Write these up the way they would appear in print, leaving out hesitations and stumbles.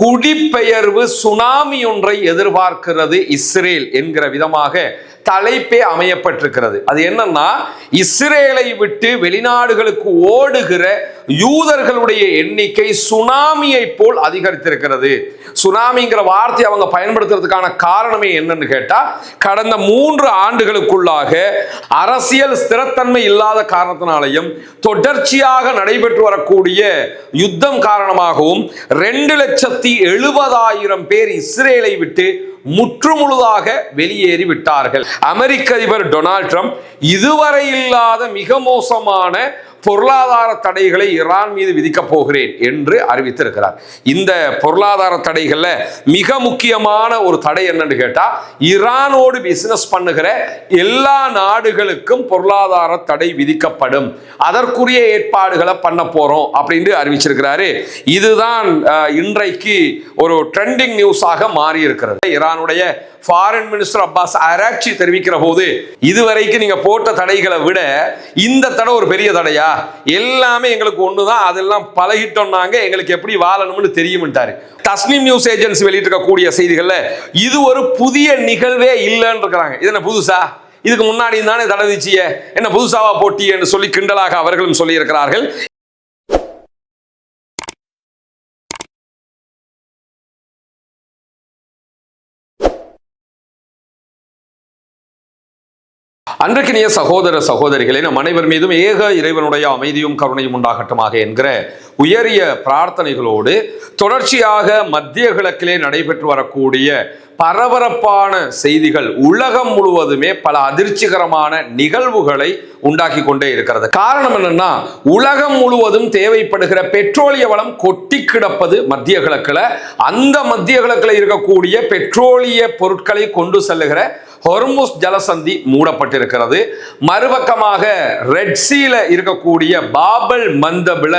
குடிபெயர்வு tsunami ஒன்றை எதிர்பார்க்கிறது Israel என்கிற விதமாக தலைப்பே அமையப்பட்டிருக்கிறது. அது என்னன்னா, இஸ்ரேலை விட்டு வெளிநாடுகளுக்கு ஓடுகிற யூதர்களுடைய எண்ணிக்கை சுனாமியை போல் அதிகரித்திருக்கிறது. சுனாமிங்கிற வார்த்தை அவங்க பயன்படுத்துறதுக்கான காரணமே என்னன்னு கேட்டா, கடந்த 3 ஆண்டுகளுக்குள்ளாக அரசியல் ஸ்திரத்தன்மை இல்லாத காரணத்தினாலையும் தொடர்ச்சியாக நடைபெற்று வரக்கூடிய யுத்தம் காரணமாகவும் 2,70,000 பேர் இஸ்ரேலை விட்டு முற்றுமுழுதாக வெளியேறி விட்டார்கள். அமெரிக்க அதிபர் டொனால்ட் ட்ரம்ப் இதுவரை இல்லாத மிக மோசமான பொருளாதார தடைகளை ஈரான் மீது விதிக்க போகிறேன் என்று அறிவித்திருக்கிறார். இந்த பொருளாதார தடைகள்ல மிக முக்கியமான ஒரு தடை என்னன்னு கேட்டா, ஈரானோடு பிசினஸ் பண்ணுகிற எல்லா நாடுகளுக்கும் பொருளாதார தடை விதிக்கப்படும், அதற்குரிய ஏற்பாடுகளை பண்ண போறோம் அப்படின்னு அறிவிச்சிருக்கிறாரு. இதுதான் இன்றைக்கு ஒரு ட்ரெண்டிங் நியூஸாக மாறி இருக்கிறது. ஈரானுடைய ஃபாரின் மினிஸ்டர் அப்பாஸ் ஆராக்சி தெரிவிக்கிற போது, இதுவரைக்கும் நீங்க போட்ட தடைகளை விட இந்த தடை ஒரு பெரிய தடையா, எல்லாமே எங்களுக்கு ஒண்ணுதான், அதெல்லாம் பழகிட்டோம்னாங்க, எங்களுக்கு எப்படி வாழணும்னு தெரியும்ட்டாரு. தஸ்னீம் நியூஸ் ஏஜென்சி வெளியிட்டிருக்கக்கூடிய செய்திகள்ல இது ஒரு புதிய நிகழ்வே இல்லைன்னு இருக்கிறாங்க. இது என்ன புதுசா? இதுக்கு முன்னாடி தானே தடை விதிச்சிய, என்ன புதுசாவா போட்டி என்று சொல்லி கிண்டலாக அவர்களும் சொல்லி இருக்கிறார்கள். அன்றைக்கினிய சகோதர சகோதரிகளே, நம் அனைவர் மீதும் ஏக இறைவனுடைய அமைதியும் கருணையும் உண்டாகட்டுமாக என்கிற உயரிய பிரார்த்தனைகளோடு தொடர்ச்சியாக மத்திய கிழக்கிலே நடைபெற்று வரக்கூடிய பரபரப்பான செய்திகள் உலகம் முழுவதுமே பல அதிர்ச்சிகரமான நிகழ்வுகளை உண்டாக்கி கொண்டே இருக்கிறது. காரணம் என்னன்னா, உலகம் முழுவதும் தேவைப்படுகிற பெட்ரோலிய வளம் கொட்டி கிடப்பது மத்திய கிழக்குல. அந்த மத்திய கிழக்குல இருக்கக்கூடிய பெட்ரோலிய பொருட்களை கொண்டு செல்லுகிற ஹொர்முஸ் ஜலசந்தி மூடப்பட்டிருக்கிறது. மறுபக்கமாக ரெட் சீல இருக்கக்கூடிய பாபல் மந்தபில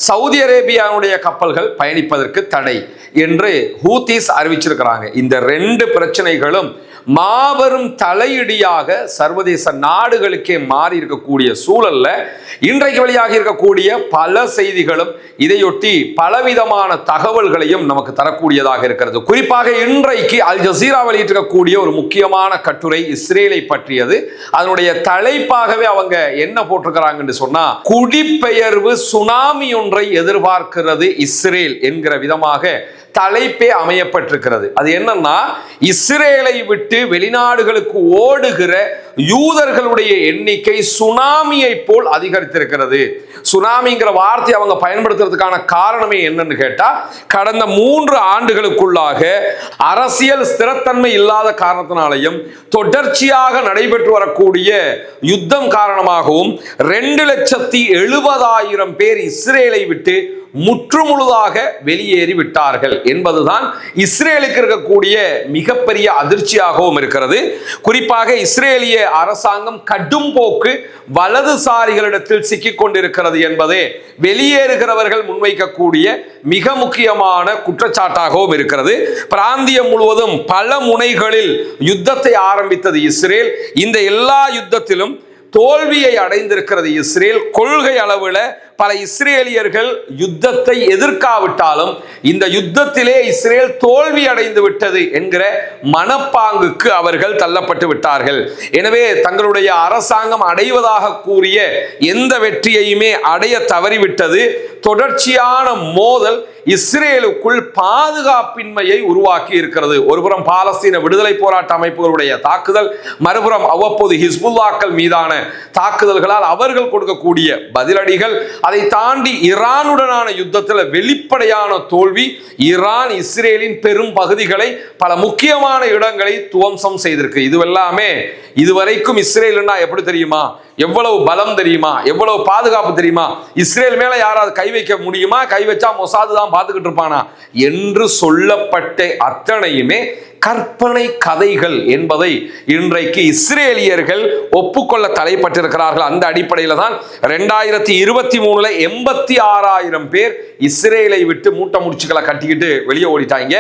சவுதி அரேபியாவுடைய கப்பல்கள் பயணிப்பதற்கு தடை என்று ஹூத்திஸ் அறிவிச்சிருக்கிறாங்க. இந்த 2 பிரச்சனைகளும் மாபெரும் தலையிடியாக சர்வதேச நாடுகளுக்கே மாறி இருக்கக்கூடிய சூழல்ல இன்றைக்கு வெளியாக இருக்கக்கூடிய பல செய்திகளும் இதையொட்டி பலவிதமான தகவல்களையும் நமக்கு தரக்கூடியதாக இருக்கிறது. குறிப்பாக இன்றைக்கு அல் ஜசீரா வெளியிட்டிருக்கக்கூடிய ஒரு முக்கியமான கட்டுரை இஸ்ரேலை பற்றியது. அதனுடைய தலைப்பாகவே அவங்க என்ன போட்டிருக்கிறாங்கன்னு சொன்னா, குடிபெயர்வு சுனாமி ஒன்றை எதிர்பார்க்கிறது இஸ்ரேல் என்கிற விதமாக தலைப்பே அமையப்பட்டிருக்கிறது. அது என்னன்னா, இஸ்ரேலை விட்டு வெளிநாடுகளுக்கு ஓடுகிற யூதர்களுடைய எண்ணிக்கை சுனாமியை போல் அதிகரித்திருக்கிறது. சுனாமிங்கிற வார்த்தை அவங்க பயன்படுத்துறதுக்கான காரணமே என்னன்னு கேட்டா, கடந்த 3 ஆண்டுகளுக்குள்ளாக அரசியல் ஸ்திரத்தன்மை இல்லாத காரணத்தினாலையும் தொடர்ச்சியாக நடைபெற்று வரக்கூடிய யுத்தம் காரணமாகவும் 2,70,000 பேர் இஸ்ரேலை விட்டு முற்றுமுழுதாக வெளியேறி விட்டார்கள் என்பதுதான் இஸ்ரேலுக்கு இருக்கக்கூடிய மிகப்பெரிய அதிர்ச்சியாகவும் இருக்கிறது. குறிப்பாக இஸ்ரேலிய அரசாங்கம் கடும் போக்கு வலதுசாரிகளிடத்தில் சிக்கிக் கொண்டிருக்கிறது என்பதே வெளியேறுகிறவர்கள் முன்வைக்கக்கூடிய மிக முக்கியமான குற்றச்சாட்டாகவும் இருக்கிறது. பிராந்தியம் முழுவதும் பல முனைகளில் யுத்தத்தை ஆரம்பித்தது இஸ்ரேல். இந்த எல்லா யுத்தத்திலும் தோல்வியை அடைந்திருக்கிறது இஸ்ரேல். கொள்கை அளவில் பல இஸ்ரேலியர்கள் யுத்தத்தை எதிர்க்காவிட்டாலும் இந்த யுத்தத்திலே இஸ்ரேல் தோல்வி அடைந்து விட்டது என்கிற மனப்பாங்குக்கு அவர்கள் தள்ளப்பட்டு விட்டார்கள். எனவே தங்களுடைய அரசாங்கம் அடைவதாக கூறிய எந்த வெற்றியையுமே அடைய தவறிவிட்டது. தொடர்ச்சியான மோதல் இஸ்ரேலுக்குள் பாதுகாப்பின்மையை உருவாக்கி இருக்கிறது. ஒருபுறம் பாலஸ்தீன விடுதலை போராட்ட அமைப்புகளுடைய தாக்குதல், மறுபுறம் அவ்வப்போது ஹிஸ்புல்லாக்கள் மீதான தாக்குதல்களால் அவர்கள் கொடுக்கக்கூடிய பதிலடிகள், அதை தாண்டி ஈரானுடனான யுத்தத்தில் வெளிப்படையான தோல்வி. ஈரான் இஸ்ரேலின் பெரும் பகுதிகளை, பல முக்கியமான இடங்களை துவம்சம் செய்திருக்கு. இதுவெல்லாமே இதுவரைக்கும் இஸ்ரேல்னா எப்படி தெரியுமா, எவ்வளவு பலம் தெரியுமா, எவ்வளவு பாதுகாப்பு தெரியுமா, இஸ்ரேல் மேல யாராவது கை வைக்க முடியுமா, கை வச்சா மொசாது தான் பார்த்துக்கிட்டு இருப்பானா என்று சொல்லப்பட்ட அத்தனையுமே கற்பனை கதைகள் என்பதை இன்றைக்கு இஸ்ரேலியர்கள் ஒப்புக்கொள்ள தலைப்பட்டிருக்கிறார்கள். அந்த அடிப்படையில் தான் 2023 86,000 பேர் இஸ்ரேலை விட்டு மூட்டை முடிச்சுக்களை கட்டிக்கிட்டு வெளியே ஓடிட்டாங்க.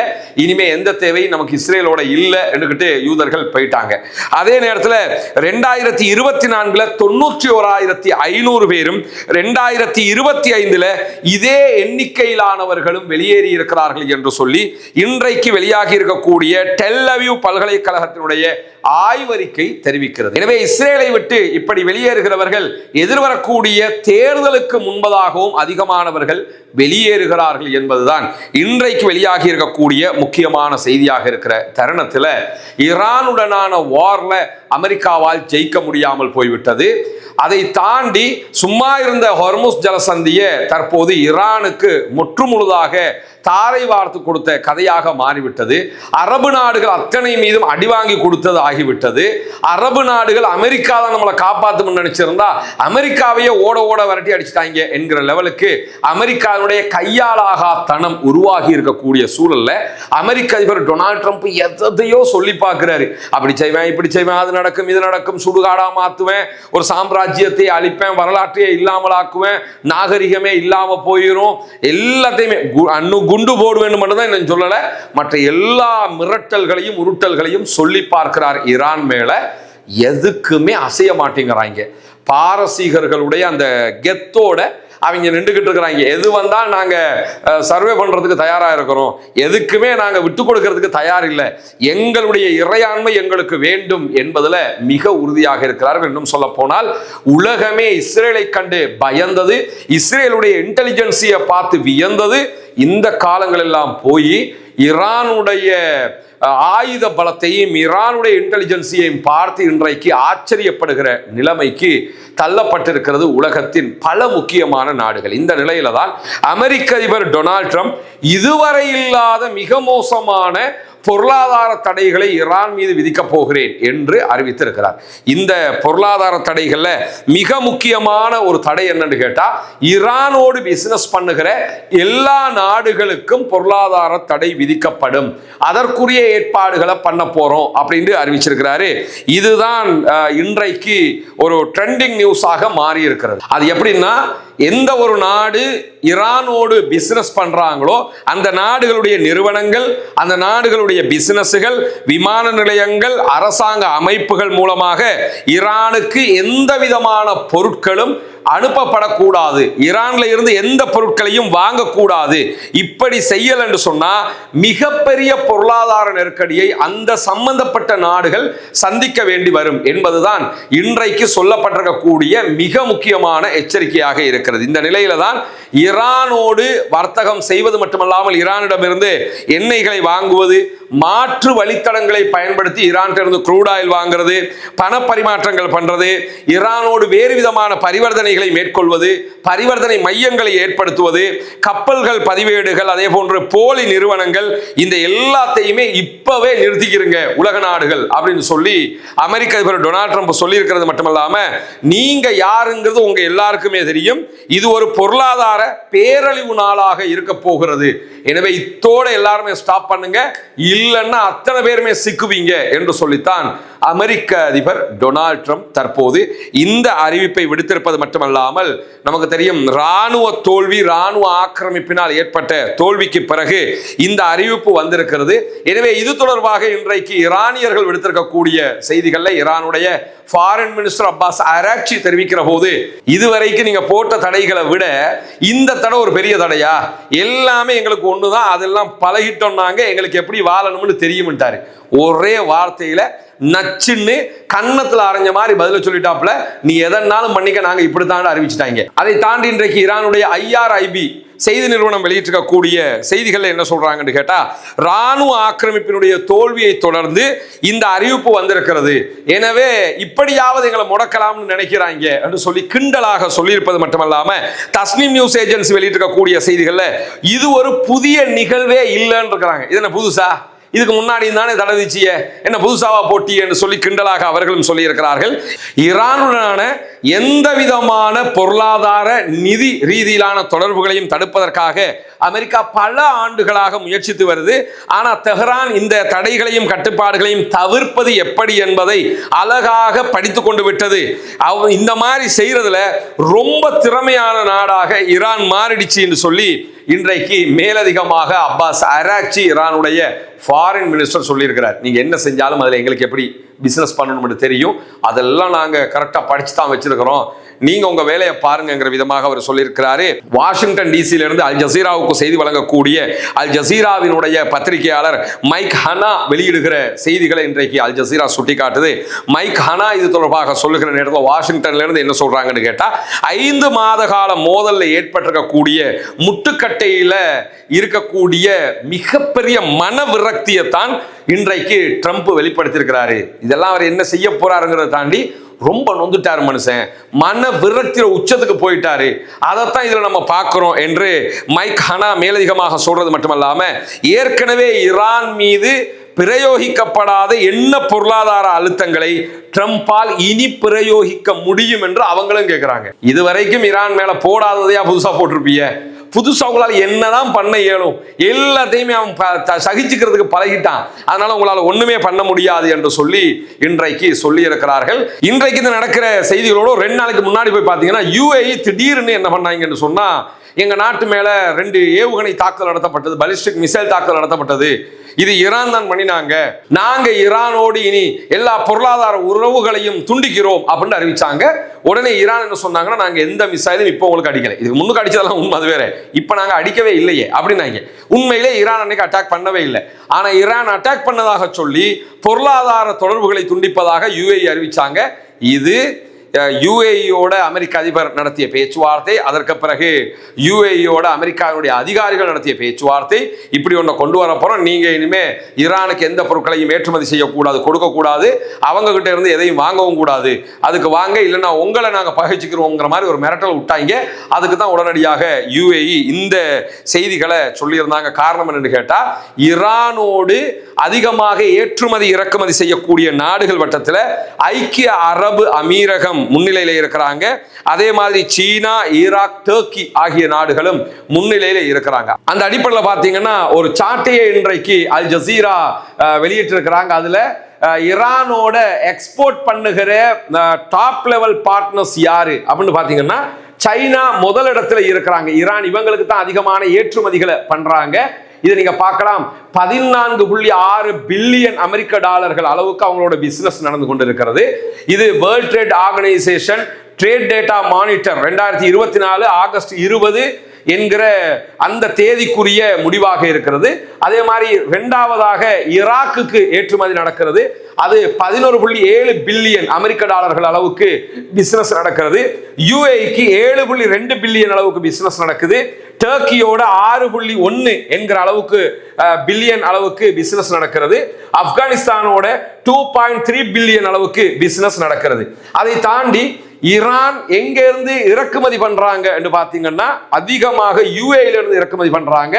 இனிமே எந்த தேவையும் நமக்கு இஸ்ரேலோட இல்லை என்று யூதர்கள் போயிட்டாங்க. அதே நேரத்தில் 2024 91,500 பேரும் 2025 இதே எண்ணிக்கையிலானவர்களும் வெளியேறி இருக்கிறார்கள் என்று சொல்லி இன்றைக்கு வெளியாகி இருக்கக்கூடிய டெல் அவீவ் பல்கலைக்கழகத்தினுடைய ஆய்வறிக்கை தெரிவிக்கிறது. எனவே இஸ்ரேலை விட்டு இப்படி வெளியேறுகிறவர்கள் எதிர்வரக்கூடிய தேர்தலுக்கு முன்பதாகவும் அதிகமானவர்கள் வெளியேறுகிறார்கள் என்பதுதான் இன்றைக்கு வெளியாகி இருக்கக்கூடிய முக்கியமான செய்தியாக இருக்கிற தருணத்தில் ஈரானுடனான வார்ல அமெரிக்காவால் ஜெயிக்க முடியாமல் போய்விட்டது. அதை தாண்டி சும்மா இருந்த ஹொர்முஸ் ஜலசந்தியை தற்போது ஈரானுக்கு முற்றுமுழுதாக தாரை வார்த்து கொடுத்த கதையாக மாறிவிட்டது. அரபு நாடுகள் அத்தனை மீதும் அடிவாங்கி கொடுத்தது ஆகிவிட்டது. அரபு நாடுகள் அமெரிக்கா தான் நம்மளை காப்பாற்றும்னு நினைச்சிருந்தா அமெரிக்காவையே ஓட ஓட விரட்டி அடிச்சிட்டாங்க என்கிற லெவலுக்கு அமெரிக்காவுடைய கையாளாகாத்தனம் உருவாகி இருக்கக்கூடிய சூழல்ல அமெரிக்க அதிபர் டொனால்ட் ட்ரம்ப் எதையோ சொல்லி பார்க்கிறாரு. அப்படி செய்வேன், இப்படி செய்வேன், அது நடக்கும், இது நடக்கும், சுடுகாடா மாத்துவேன், ஒரு சாம்ராஜ்யத்தை அழிப்பேன், வரலாற்றையே இல்லாமலாக்குவேன், நாகரிகமே இல்லாம போயிடும், எல்லாத்தையுமே குண்டு போடுவேன் மட்டும்தான் என்ன சொல்லல, மற்ற எல்லா மிரட்டல்களையும் உருட்டல்களையும் சொல்லி பார்க்கிறார் ஈரான் மேல. எதுக்குமே அசைய மாட்டேங்கிறாங்க. பாரசீகர்களுடைய அந்த கெத்தோட அவங்க நின்றுகிட்டு இருக்கிறாங்க. எது வந்தா நாங்க சர்வே பண்றதுக்கு தயாரா இருக்கிறோம், எதுக்குமே நாங்க விட்டு கொடுக்கிறதுக்கு தயார் இல்லை, எங்களுடைய இறையாண்மை எங்களுக்கு வேண்டும் என்பதுல மிக உறுதியாக இருக்கிறார்கள். இன்னும் சொல்ல போனால் உலகமே இஸ்ரேலை கண்டு பயந்தது, இஸ்ரேலுடைய இன்டெலிஜென்சியை பார்த்து வியந்தது. இந்த காலங்கள் எல்லாம் போய் ஈரானுடைய ஆயுத பலத்தையும் ஈரானுடைய இன்டெலிஜென்சியையும் பார்த்து இன்றைக்கு ஆச்சரியப்படுகிற நிலைமைக்கு தள்ளப்பட்டிருக்கிறது உலகத்தின் பல முக்கியமான நாடுகள். இந்த நிலையில தான் அமெரிக்க அதிபர் டொனால்ட் ட்ரம்ப் இதுவரை இல்லாத மிக மோசமான பொருளாதார தடைகளை ஈரான் மீது விதிக்கப் போகிறேன் என்று அறிவித்திருக்கிறார். இந்த பொருளாதார தடைகள்ல மிக முக்கியமான ஒரு தடை என்னன்னு கேட்டா, ஈரானோடு பிசினஸ் பண்ணுகிற எல்லா நாடுகளுக்கும் பொருளாதார தடை விதிக்கப்படும், அதற்குரிய ஏற்பாடுகளை பண்ண போறோம் அப்படின்னு அறிவிச்சிருக்கிறாரு. இதுதான் இன்றைக்கு ஒரு ட்ரெண்டிங் நியூஸாக மாறி இருக்கிறது. அது எப்படின்னா, எந்த ஒரு நாடு ஈரானோடு பிசினஸ் பண்றாங்களோ அந்த நாடுகளுடைய நிறுவனங்கள், அந்த நாடுகளுடைய பிசினஸ்கள், விமான நிலையங்கள், அரசாங்க அமைப்புகள் மூலமாக ஈரானுக்கு எந்த விதமான பொருட்களும் அனுப்பப்படக்கூடாது, ஈரான்ல இருந்து எந்த பொருட்களையும் வாங்கக்கூடாது. இப்படி செய்யல என்று சொன்னா மிகப்பெரிய பொருளாதார நெருக்கடியை அந்த சம்பந்தப்பட்ட நாடுகள் சந்திக்க வேண்டி வரும் என்பதுதான் இன்றைக்கு சொல்லப்பட்டிருக்கக்கூடிய மிக முக்கியமான எச்சரிக்கையாக இருக்கிறது. இந்த நிலையில தான் ஈரானோடு வர்த்தகம் செய்வது மட்டுமல்லாமல் ஈரானிடமிருந்து எண்ணெய்களை வாங்குவது, மாற்று வழித்தடங்களை பயன்படுத்தி ஈரானிலிருந்து க்ரூட் ஆயில் வாங்குறது, பண பரிமாற்றங்கள் பண்றது, ஈரானோடு வேறு விதமான பரிவர்த்தனைகளை மேற்கொள்வது, பரிவர்த்தனை மையங்களை ஏற்படுத்துவது, கப்பல்கள் பதிவேடுகள், அதே போன்ற போலி நிறுவனங்கள், இந்த எல்லாத்தையுமே இப்பவே நிறுத்திக்கிறங்க உலக நாடுகள் அப்படின்னு சொல்லி அமெரிக்க அதிபர் டொனால்ட் ட்ரம்ப் சொல்லி இருக்கிறது மட்டுமல்லாம, நீங்க யாருங்கிறது உங்க எல்லாருக்குமே தெரியும், இது ஒரு பொருளாதார பேரழிவு நாளாக இருக்க போகிறது, எனவே இத்தோட எல்லாருமே ஸ்டாப் பண்ணுங்க, இல்லைன்னா அத்தனை பேருமே சிக்குவீங்க என்று சொல்லித்தான் அமெரிக்க அதிபர் டொனால்ட் ட்ரம்ப் தற்போது இந்த அறிவிப்பை விடுத்திருப்பது மட்டுமல்லாமல், நமக்கு தெரியும் ராணுவ தோல்வி, ராணுவ ஆக்கிரமிப்பினால் ஏற்பட்ட தோல்விக்கு பிறகு இந்த அறிவிப்பு வந்திருக்கிறது. எனவே இது தொடர்பாக இன்றைக்கு ஈரானியர்கள் விடுத்திருக்கக்கூடிய செய்திகளில் ஈரானுடைய ஃபாரின் மினிஸ்டர் அப்பாஸ் அராக்சி தெரிவிக்கிற போது, இதுவரைக்கும் நீங்க போட்ட தடைகளை விட இந்த தடை ஒரு பெரிய தடையா, எல்லாமே எங்களுக்கு ஒண்ணுதான், அதெல்லாம் பழகிட்டோம்னாங்க, எங்களுக்கு எப்படி வாழணும்னு தெரியும்ட்டாரு. ஒரே வார்த்தையில நச்சுன்னு கன்னத்துல அரைஞ்ச மாதிரி பதில சொல்லிட்டாப்ல, நீ எதனாலும் பண்ணிக்க, நாங்க இப்படித்தான் அறிவிச்சிட்டாங்க. அதை தாண்டி இன்றைக்கு ஈரானுடைய IRIB செய்தி நிறுவனம் வெளியிட்டிருக்கக்கூடிய செய்திகள் என்ன சொல்றாங்கன்னு கேட்டா, ராணுவ ஆக்கிரமிப்பினுடைய தோல்வியை தொடர்ந்து இந்த அறிவிப்பு வந்திருக்கிறது, எனவே இப்படியாவது எங்களை முடக்கலாம்னு நினைக்கிறாங்க என்று சொல்லி கிண்டலாக சொல்லியிருப்பது மட்டுமல்லாம, தஸ்னீம் நியூஸ் ஏஜென்சி வெளியிட்டிருக்கக்கூடிய செய்திகள்ல இது ஒரு புதிய நிகழ்வே இல்லைன்னு இருக்கிறாங்க. இது என்ன புதுசா, இதுக்கு முன்னாடி தானே தடை விதிச்சிய, என்ன புதுசாவா போட்டி என்று சொல்லி கிண்டலாக அவர்களும் சொல்லி இருக்கிறார்கள். ஈரானுடனான எந்த விதமான பொருளாதார நிதி ரீதியிலான தொடர்புகளையும் தடுப்பதற்காக அமெரிக்கா பல ஆண்டுகளாக முயற்சித்து வருது. ஆனா தெஹ்ரான் இந்த தடைகளையும் கட்டுப்பாடுகளையும் தவிர்ப்பது எப்படி என்பதை அழகாக படித்துக் கொண்டு விட்டது. இந்த மாதிரி செய்யறதுல ரொம்ப திறமையான நாடாக ஈரான் மாறிடுச்சு என்று சொல்லி இன்றைக்கு மேலதிகமாக அப்பாஸ் அராக்சி ஈரானுடைய ஃபாரின் மினிஸ்டர் சொல்லியிருக்கிறார். நீங்க என்ன செஞ்சாலும் அதுல எங்களுக்கு எப்படி பிசினஸ் பண்ணணும்னு தெரியும், அதெல்லாம் நாங்க கரெக்டா படிச்சு தான் வச்சிருக்கிறோம், நீங்க உங்க வேலையை பாருங்கிற விதமாக அவர் சொல்லியிருக்கிறாரு. வாஷிங்டன் டிசியில இருந்து அல் ஜசீராவுக்கு செய்தி வழங்கக்கூடிய அல் ஜசீராவினுடைய பத்திரிகையாளர் மைக் ஹனா வெளியிடுகிற செய்திகளை இன்றைக்கு அல் ஜசீரா சுட்டிக்காட்டுது. மைக் ஹனா இது தொடர்பாக சொல்லுகிற நேரத்தில் வாஷிங்டன்ல இருந்து என்ன சொல்றாங்கன்னு கேட்டா, 5 மாத கால மோதல்ல ஏற்பட்டிருக்கக்கூடிய முட்டுக்கட்டையில இருக்கக்கூடிய மிகப்பெரிய மன விரக்தியை தான் இன்றைக்கு ட்ரம்ப் வெளிப்படுத்தியிருக்கிறாரு. இதெல்லாம் அவர் என்ன செய்ய போறாருங்கிறத தாண்டி ரொம்ப நொந்துட்டார் மனுஷன், மன விரக்தியில உச்சத்துக்கு போயிட்டாரு. அதைத்தான் இதுல நம்ம பார்க்கிறோம் என்று மைக் ஹனா மேலதிகமாக சொல்றது மட்டுமல்லாம, ஏற்கனவே ஈரான் மீது பிரயோகிக்கப்படாத என்ன பொருளாதார அழுத்தங்களை ட்ரம்பால் இனி பிரயோகிக்க முடியும் என்று அவங்களும் கேட்கிறாங்க. இதுவரைக்கும் ஈரான் மேல போடாததையா புதுசா போட்டிருப்பீங்க, புதுசா உங்களால் என்னதான் பண்ண இயலும், எல்லாத்தையுமே அவன் சகிச்சுக்கிறதுக்கு பழகிட்டான், அதனால உங்களால் ஒண்ணுமே பண்ண முடியாது என்று சொல்லி இன்றைக்கு சொல்லி இருக்கிறார்கள். இன்றைக்கு இந்த நடக்கிற செய்திகளோட 2 நாளைக்கு முன்னாடி போய் பார்த்தீங்கன்னா UAE திடீர்னு என்ன பண்ணாங்கன்னு சொன்னா, எங்க நாட்டு மேல 2 ஏவுகணை தாக்குதல் நடத்தப்பட்டது, பலிஸ்டிக் மிசைல் தாக்குதல் நடத்தப்பட்டது, இது ஈரான் தான் பண்ணினாங்க, நாங்க ஈரானோடு இனி எல்லா பொருளாதார உறவுகளையும் துண்டிக்கிறோம் அப்படின்னு அறிவிச்சாங்க. உடனே ஈரான் என்ன சொன்னாங்கன்னா, நாங்க எந்த மிசைலும் இப்போ உங்களுக்கு அடிக்கல, இதுக்கு முன்னுக்கு அடிச்சதெல்லாம் உண்மை, அது வேற, இப்ப நாங்க அடிக்கவே இல்லையே அப்படின்னாங்க. உண்மையிலே ஈரான் அன்னைக்கு அட்டாக் பண்ணவே இல்லை. ஆனா ஈரான் அட்டாக் பண்ணதாக சொல்லி பொருளாதார தொடர்புகளை துண்டிப்பதாக UAE அறிவிச்சாங்க. இது UAEயோட அமெரிக்க அதிபர் நடத்திய பேச்சுவார்த்தை, அதற்கு பிறகு UAEயோட அமெரிக்காவுடைய அதிகாரிகள் நடத்திய பேச்சுவார்த்தை. இப்படி ஒன்றை கொண்டு வர போறோம், நீங்க இனிமே ஈரானுக்கு எந்த பொருட்களையும் ஏற்றுமதி செய்யக்கூடாது, கொடுக்கக்கூடாது, அவங்க கிட்ட இருந்து எதையும் வாங்கவும் கூடாது, அதுக்கு வாங்க இல்லைன்னா உங்களை நாங்க பகிச்சுக்கிறோங்கிற மாதிரி ஒரு மிரட்டல் விட்டாங்க. அதுக்கு தான் உடனடியாக UAE இந்த செய்திகளை சொல்லியிருந்தாங்க. காரணம் என்னன்னு கேட்டா, ஈரானோடு அதிகமாக ஏற்றுமதி இறக்குமதி செய்யக்கூடிய நாடுகள் வட்டத்தில் ஐக்கிய அரபு அமீரகம் முன்னிலையில இருக்கிறாங்க. அதே மாதிரி சீனா, ஈராக், டர்க்கி ஆகிய நாடுகளும் முன்னிலையில இருக்கிறாங்க. அந்த அடிப்படையில் பார்த்தீங்கன்னா ஒரு சார்ட்டையே இன்றைக்கு அல் ஜசீரா வெளியிட்டு இருக்கிறாங்க. அதுல ஈரானோட எக்ஸ்போர்ட் பண்ணுகிற டாப் லெவல் பார்ட்னர்ஸ் யாரு அப்படின்னு பார்த்தீங்கன்னா, சைனா முதலிடத்துல இருக்கிறாங்க. ஈரான் இவங்களுக்கு தான் அதிகமான ஏற்றுமதிகளை பண்றாங்க. இதை நீங்க பார்க்கலாம். 14.6 பில்லியன் அமெரிக்க டாலர்கள் அளவுக்கு அவங்களோட பிசினஸ் நடந்து கொண்டிருக்கிறது. இது world trade organisation trade data monitor 2024 August 20 என்கிற அந்த தேதிக்குரிய முடிவாக இருக்கிறது. அதே மாதிரி 2வதாக ஈராக்குக்கு ஏற்றுமதி நடக்கிறது. அது 11.7 பில்லியன் அமெரிக்க டாலர்கள் அளவுக்கு பிசினஸ் நடக்கிறது. UAEக்கு 7.2 பில்லியன் அளவுக்கு பிசினஸ் நடக்குது. டர்க்கியோட 6.1 என்கிற அளவுக்கு பில்லியன் அளவுக்கு பிசினஸ் நடக்கிறது. ஆப்கானிஸ்தானோட 2.3 பில்லியன் அளவுக்கு பிசினஸ் நடக்கிறது. அதை தாண்டி ஈரான் எங்க இருந்து இறக்குமதி பண்றாங்க என்று பாத்தீங்கன்னா, அதிகமாக UAEல இருந்து இறக்குமதி பண்றாங்க.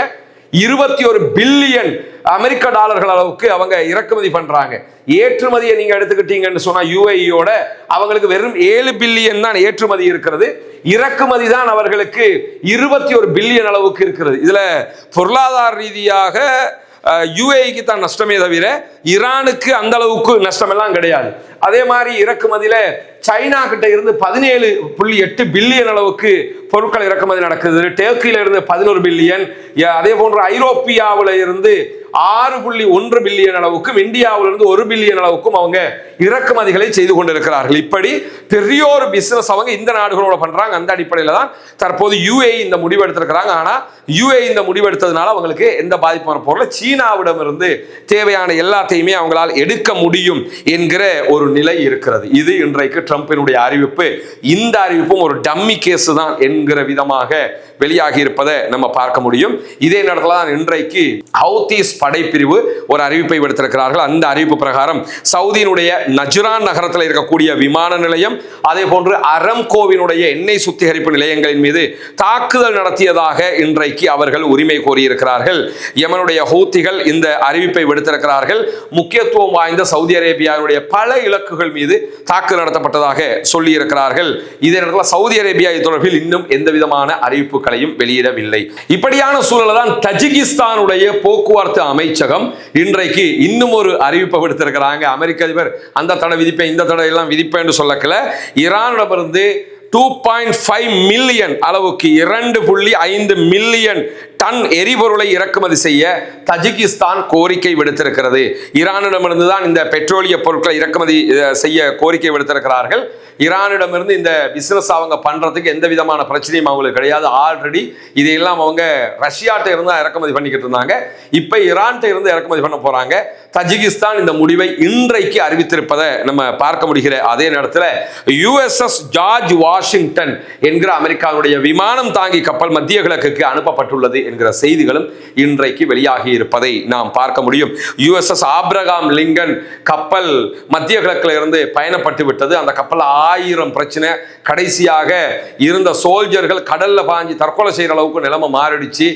21 பில்லியன் அமெரிக்க டாலர்கள் அளவுக்கு அவங்க இறக்குமதி பண்றாங்க. ஏற்றுமதியை நீங்க எடுத்துக்கிட்டீங்கன்னு சொன்னா UAEயோட அவங்களுக்கு வெறும் 7 பில்லியன் தான் ஏற்றுமதி இருக்கிறது. இறக்குமதி தான் அவர்களுக்கு 21 பில்லியன் அளவுக்கு இருக்கிறது. இதுல பொருளாதார ரீதியாக UAEக்கு தான் நஷ்டமே தவிர ஈரானுக்கு அந்த அளவுக்கு நஷ்டம் எல்லாம் கிடையாது. அதே மாதிரி இறக்குமதியில சைனா கிட்ட இருந்து 17.8 பில்லியன் அளவுக்கு பொருட்கள் இறக்குமதி நடக்குது. டர்க்கியில இருந்து 11 பில்லியன், அதே போன்று ஐரோப்பியாவில இருந்து 6.1 பில்லியன் அளவுக்கும், இந்தியாவிலிருந்து 1 பில்லியன் அளவுக்கும் அவங்க இறக்குமதிகளை செய்து கொண்டிருக்கிறார்கள். இப்படி பெரிய ஒரு பிசினஸ் அவங்க இந்த நாடுகளோட பண்றாங்க. அந்த அடிப்படையில் தான் தற்போது UAE இந்த முடிவு எடுத்திருக்கிறாங்க. ஆனா UAE இந்த முடிவு எடுத்ததுனால அவங்களுக்கு எந்த பாதிப்பும் வரப்போறல, சீனாவிடம் இருந்து தேவையான எல்லாத்தையுமே அவங்களால் எடுக்க முடியும் என்கிற ஒரு நிலை இருக்கிறது. இது இன்றைக்கு ட்ரம்பினுடைய அறிவிப்பு. இந்த அறிவிப்பும் ஒரு டம்மி கேஸ் தான் என்கிற விதமாக வெளியாகி இருப்பதை நம்ம பார்க்க முடியும். இதே நேரத்தில் தான் இன்றைக்கு ஹவுதீஸ் படைப்பிரிவு ஒரு அறிவிப்பை விடுத்திருக்கிறார்கள். அந்த அறிவிப்பு பிரகாரம் சவுதியினுடைய நஜ்ரான் நகரத்தில் இருக்கக்கூடிய விமான நிலையம், அதே போன்று அரம்கோவினுடைய எண்ணெய் சுத்திகரிப்பு நிலையங்களின் மீது தாக்குதல் நடத்தியதாக இன்றைக்கு அவர்கள் உரிமை கோரியிருக்கிறார்கள். யமனுடைய ஹூத்திகள் இந்த அறிவிப்பை விடுத்திருக்கிறார்கள். முக்கியத்துவம் வாய்ந்த சவுதி அரேபியாவுடைய பல இலக்குகள் மீது தாக்குதல் நடத்தப்பட்டதாக சொல்லி இருக்கிறார்கள். இதே நேரத்தில் சவுதி அரேபியா தொடர்பில் இன்னும் எந்த விதமான அறிவிப்புகளையும் வெளியிடவில்லை. இப்படியான சூழல் தான் தஜிகிஸ்தானுடைய போக்குவரத்து அமைச்சகம் இன்றைக்கு இன்னும் ஒரு அறிவிப்பை விடுத்திருக்கிறாங்க. அமெரிக்க அதிபர் அந்த தடை விதிப்பேன் இந்த தடை எல்லாம் விதிப்பேன் என்று சொல்லக்கல, ஈரானிடமிருந்து 2.5 மில்லியன் அளவுக்கு 2.5 மில்லியன் டன் எரிபொருளை இறக்குமதி செய்ய தஜிகிஸ்தான் கோரிக்கை விடுத்திருக்கிறது. ஈரானிடமிருந்து தான் இந்த பெட்ரோலிய பொருட்களை இறக்குமதி செய்ய கோரிக்கை விடுத்திருக்கிறார்கள். ஈரானிடமிருந்து இந்த பிசினஸ் அவங்க பண்றதுக்கு எந்த விதமான பிரச்சனையும் அவங்களுக்கு கிடையாது. ஆல்ரெடி இதையெல்லாம் அவங்க ரஷ்யாட்ட இருந்து இறக்குமதி பண்ணிக்கிட்டு இருந்தாங்க. இப்ப ஈரான்ட்ட இருந்து இறக்குமதி பண்ண போறாங்க. தஜிகிஸ்தான் இந்த முடிவை இன்றைக்கு அறிவித்திருப்பதை நம்ம பார்க்க முடிகிற அதே நேரத்தில் USS ஜார்ஜ் வாஷிங்டன் என்கிற அமெரிக்காவுடைய விமானம் தாங்கி கப்பல் மத்திய கிழக்குக்கு அனுப்பப்பட்டுள்ளது என்கிற செய்திகளும் இன்றைக்கு வெளியாகி இருப்பதை நாம் பார்க்க முடியும். USS ஆப்ரகாம் லிங்கன் கப்பல் மத்திய கிழக்கில் இருந்து பயணப்பட்டு விட்டது. அந்த கப்பல் 1000 பிரச்சனை, கடைசியாக இருந்த சோல்ஜர்கள் கடல்ல பாஞ்சி தற்கொலை செய்யற அளவுக்கு நிலைமை மாறிடுச்சு.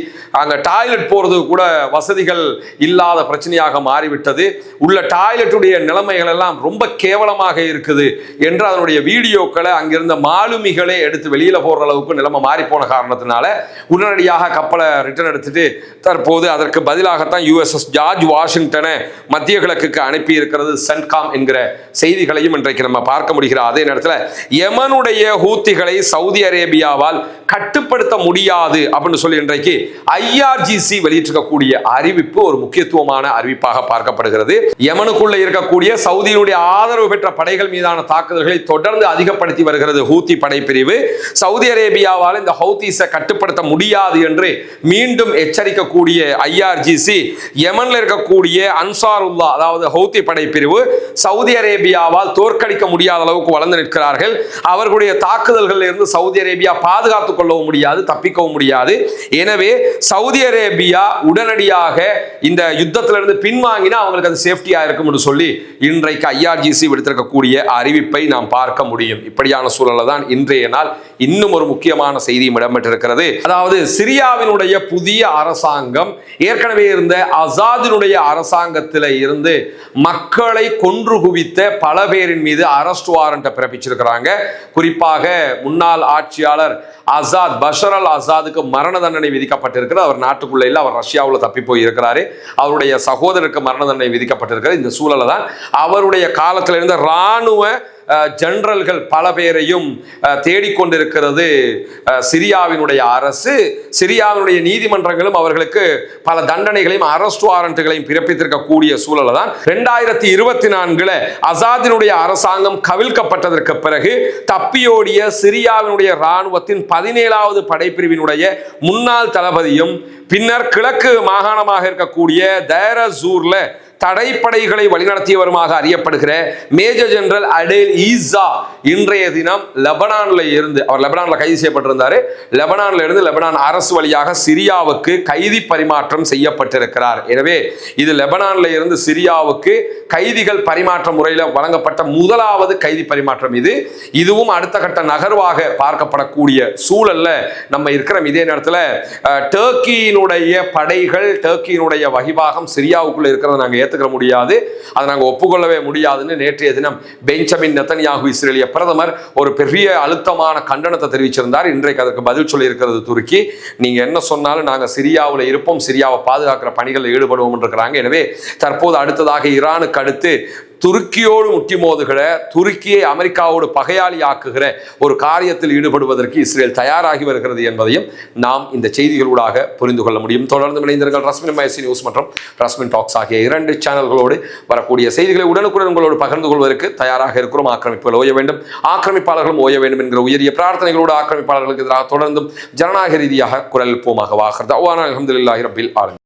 அங்க டாய்லெட் போறது கூட வசதிகள் இல்லாத பிரச்சனையாக மாறிவிட்டது. உள்ள டாய்லெட்டுடைய நிலைமைகள் எல்லாம் ரொம்ப கேவலமாக இருக்குது என்று அதனுடைய வீடியோக்களை அங்கிருந்த மாலுமிகளே எடுத்து வெளியில போற அளவுக்கு நிலைமை மாறி போன காரணத்தினால உடனடியாக கப்பலை ரிட்டர்ன் எடுத்துட்டு தற்போது அதற்கு பதிலாகத்தான் USS ஜார்ஜ் வாஷிங்டனை மத்திய கிழக்குக்கு அனுப்பி இருக்கிறது சென்ட்காம் என்கிற செய்திகளையும் இன்றைக்கு நம்ம பார்க்க முடிகிற அதே நேரத்தில் யமனுடைய ஹூத்திகளை சவுதி அரேபியாவால் கட்டுப்படுத்த முடியாது அப்படின்னு சொல்லி இன்றைக்கு IRGC வெளியிட்டிருக்கக்கூடிய அறிவிப்பு ஒரு முக்கியத்துவமான அறிவிப்பாக பார்க்கப்படுகிறது. யமனுக்குள்ள இருக்கக்கூடிய சவுதியினுடைய ஆதரவு பெற்ற படைகள் மீதான தாக்குதல்களை தொடர்ந்து அதிகப்படுத்தி வருகிறது ஹூத்தி படைப்பிரிவு. சவுதி அரேபியாவால் இந்த ஹூத்திஸை கட்டுப்படுத்த முடியாது என்று மீண்டும் எச்சரிக்கக்கூடிய IRGC யமன்ல இருக்கக்கூடிய அன்சாருல்லா அதாவது ஹூத்தி படைப்பிரிவு சவுதி அரேபியாவால் தோற்கடிக்க முடியாத அளவுக்கு வளர்ந்து நிற்கிறார்கள். அவர்களுடைய தாக்குதல்களில் இருந்து சவுதி அரேபியா பாதுகாத்துக் கொள்ளவும் முடியாது, தப்பிக்கவும் முடியாது. எனவே சவுதி அரேபியா உடனடியாக இந்த யுத்தத்திலிருந்து பின்வாங்கினா அவங்களுக்கு அது சேஃப்டியா இருக்கும் என்று சொல்லி இன்றைக்கு IRGC விடுத்திருக்கக்கூடிய அறிவிப்பை நாம் பார்க்க முடியும். இப்படியான சூழல்ல தான் இன்றைய நாள் இன்னும் ஒரு முக்கியமான செய்தியும் இடம்பெற்றிருக்கிறது. அதாவது சிரியாவினுடைய புதிய அரசாங்கம் ஏற்கனவே இருந்த அசாதினுடைய அரசாங்கத்தில இருந்து மக்களை கொன்று குவித்த பல பேரின் மீது அரெஸ்ட் வாரண்ட் பிறப்பிச்சிருக்கிறாங்க. குறிப்பாக முன்னாள் ஆட்சியாளர் ஆசாத் பஷர் அல் ஆசாதுக்கு மரண தண்டனை விதிக்கப்பட்டிருக்கிறது. அவர் நாட்டுக்குள்ள இல்ல, அவர் ரஷ்யாவில் தப்பி போய் இருக்கிறாரு. அவருடைய சகோதரருக்கு மரண தண்டனை விதிக்கப்பட்டிருக்கிறது. இந்த சூழல தான் அவருடைய காலத்தில் இருந்த இராணுவ ஜெனரல்கள் பல பேரையும் தேடிக்கொண்டிருக்கிறது சிரியாவினுடைய அரசு. சிரியாவினுடைய நீதிமன்றங்களும் அவர்களுக்கு பல தண்டனைகளையும் அரெஸ்ட் வாரண்ட்களையும் பிறப்பித்திருக்கக்கூடிய சூழல தான் 2024 அசாதினுடைய அரசாங்கம் கவிழ்க்கப்பட்டதற்கு பிறகு தப்பியோடிய சிரியாவினுடைய இராணுவத்தின் 17வது படைப்பிரிவினுடைய முன்னாள் தளபதியும் பின்னர் கிழக்கு மாகாணமாக இருக்கக்கூடிய தைரசூர்ல தடைப்படைகளை வழிநடத்தியவருமாக அறியப்படுகிற மேஜர் ஜெனரல் அடேல் ஈசா இன்றைய தினம் லெபனான்ல இருந்து, அவர் லெபனான்ல கைது செய்யப்பட்டிருந்தாரு, லெபனான்ல இருந்து லெபனான் அரசு வழியாக சிரியாவுக்கு கைதி பரிமாற்றம் செய்யப்பட்டிருக்கிறார். எனவே இது லெபனான்ல இருந்து சிரியாவுக்கு கைதிகள் பரிமாற்ற முறையில் வழங்கப்பட்ட முதலாவது கைதி பரிமாற்றம். இதுவும் அடுத்த கட்ட நகர்வாக பார்க்கப்படக்கூடிய சூழல்ல நம்ம இருக்கிறோம். இதே நேரத்தில் டர்க்கியினுடைய படைகள், டர்க்கியினுடைய வகிபாகம் சிரியாவுக்குள்ள இருக்கிறத நாங்கள் ஏற்றுக்க முடியாது, அதை நாங்கள் ஒப்புக்கொள்ளவே முடியாதுன்னு நேற்றைய தினம் பெஞ்சமின் நெத்தன்யாகு இஸ்ரேலிய பிரதமர் ஒரு பெரிய அழுத்தமான கண்டனத்தை தெரிவிச்சிருந்தார். இன்றைக்கு அதற்கு பதில் சொல்லி இருக்கிறது துருக்கி. நீங்க என்ன சொன்னாலும் நாங்கள் சிரியாவில் இருப்போம், சிரியாவை பாதுகாக்கிற பணிகளில் ஈடுபடுவோம் இருக்கிறாங்க. எனவே தற்போது அடுத்ததாக ஈரானுக்கு அடுத்து துருக்கியோடு முட்டி மோதுகிற, துருக்கியை அமெரிக்காவோடு பகையாளி ஆக்குகிற ஒரு காரியத்தில் ஈடுபடுவதற்கு இஸ்ரேல் தயாராகி வருகிறது என்பதையும் நாம் இந்த செய்திகளூடாக புரிந்து கொள்ள முடியும். தொடர்ந்து இணைந்திருங்கள். ரஸ்மின் MIC நியூஸ் மற்றும் ரஸ்மின் டாக்ஸ் ஆகிய 2 சேனல்களோடு வரக்கூடிய செய்திகளை உடனுக்குடன் உங்களோடு பகிர்ந்து கொள்வதற்கு தயாராக இருக்கிறோம். ஆக்கிரமிப்புகள் ஓய வேண்டும், ஆக்கிரமிப்பாளர்களும் ஓய வேண்டும் என்கிற உயரிய பிரார்த்தனைகளோடு ஆக்கிரமிப்பாளர்களுக்கு எதிராக தொடர்ந்தும் ஜனநாயக ரீதியாக குரல் போமாக வாகிறது. அல்ஹம்துலில்லாஹி ரப்பில் ஆலமீன்.